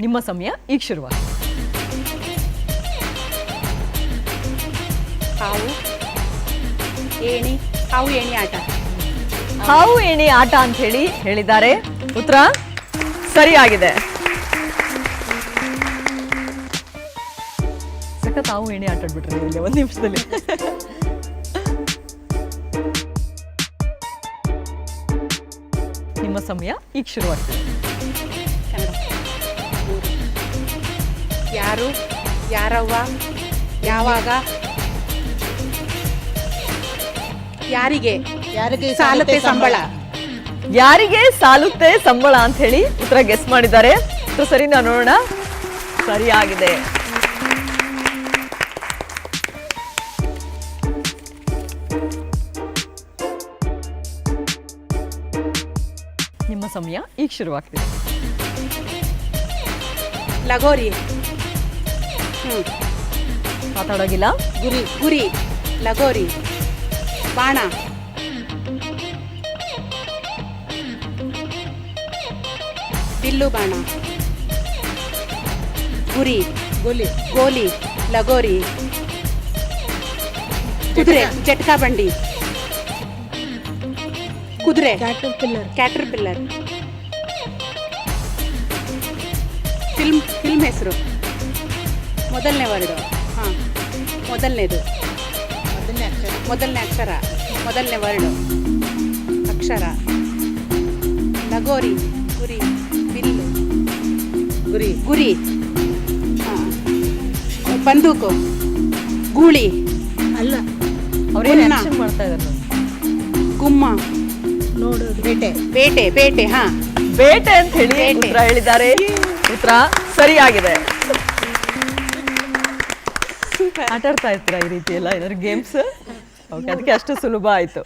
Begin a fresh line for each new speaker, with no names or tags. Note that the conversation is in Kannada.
ನಿಮ್ಮ ಸಮಯ ಈಗ ಶುರುವಾಗಿದೆ.
ಹಾವು ಏಣಿ ಆಟ.
ಹಾವು ಏಣಿ ಆಟ ಅಂತ ಹೇಳಿದ್ದಾರೆ. ಉತ್ತರ ಸರಿಯಾಗಿದೆ. ಸಖತ್ ಹಾವು ಏಣಿ ಆಟ ಆಡ್ಬಿಟ್ರೆ ನೀವು ಇಲ್ಲಿ 1 ನಿಮಿಷದಲ್ಲಿ. ನಿಮ್ಮ ಸಮಯ ಈಗ ಶುರುವಾಗ್ತದೆ.
ಯಾರು, ಯಾರವ್ವ, ಯಾವಾಗ, ಯಾರಿಗೆ ಸಾಲುತ್ತೆ ಸಂಬಳ.
ಯಾರಿಗೆ ಸಾಲುತ್ತೆ ಸಂಬಳ ಅಂತ ಹೇಳಿ ಉತ್ತರ ಗೆಸ್ ಮಾಡಿದ್ದಾರೆ. ಉತ್ತರ ಸರಿನಾ ನೋಡೋಣ. ಸರಿಯಾಗಿದೆ. ನಿಮ್ಮ ಸಮಯ ಈಗ ಶುರುವಾಗ್ತಿದೆ.
ಲಗೋರಿ.
ಮಾತಾಡೋಗಿಲ್ಲ.
ಗುರಿ, ಲಗೋರಿ, ಬಾಣ, ಬಿಲ್ಲು ಬಾಣ, ಗುರಿ, ಗೋಲಿ, ಲಗೋರಿ, ಕುದುರೆ, ಜಟ್ಕಾ ಬಂಡಿ, ಕುದುರೆ, ಕ್ಯಾಟರ್ ಪಿಲ್ಲರ್, ಫಿಲ್ಮ್ ಹೆಸರು, ಮೊದಲನೇ ವರ್ಡು. ಮೊದಲನೇದು, ಮೊದಲನೇ ಅಕ್ಷರ, ಮೊದಲನೇ ವರ್ಡು, ಅಕ್ಷರ, ಲಗೋರಿ, ಗುರಿ, ಬಿಲ್ಲು, ಗುರಿ, ಬಂದೂಕು, ಗೂಳಿ,
ಅಲ್ಲ ಅವ್ರೇನು ಆಕ್ಷನ್ ಮಾಡ್ತಾ ಇದ್ದಾರೆ.
ಗುಮ್ಮ,
ನೋಡೋದು,
ಬೇಟೆ.
ಬೇಟೆ ಅಂತ ಹೇಳಿ ಉತ್ತರ ಹೇಳಿದ್ದಾರೆ. ಉತ್ತರ ಸರಿಯಾಗಿದೆ. ಆಟ ಆಡ್ತಾ ಇರ್ತೀರಾ ಈ ರೀತಿ ಎಲ್ಲ ಏನಾದ್ರು ಗೇಮ್ಸ್? ಓಕೆ, ಅದಕ್ಕೆ ಅಷ್ಟು ಸುಲಭ ಆಯ್ತು.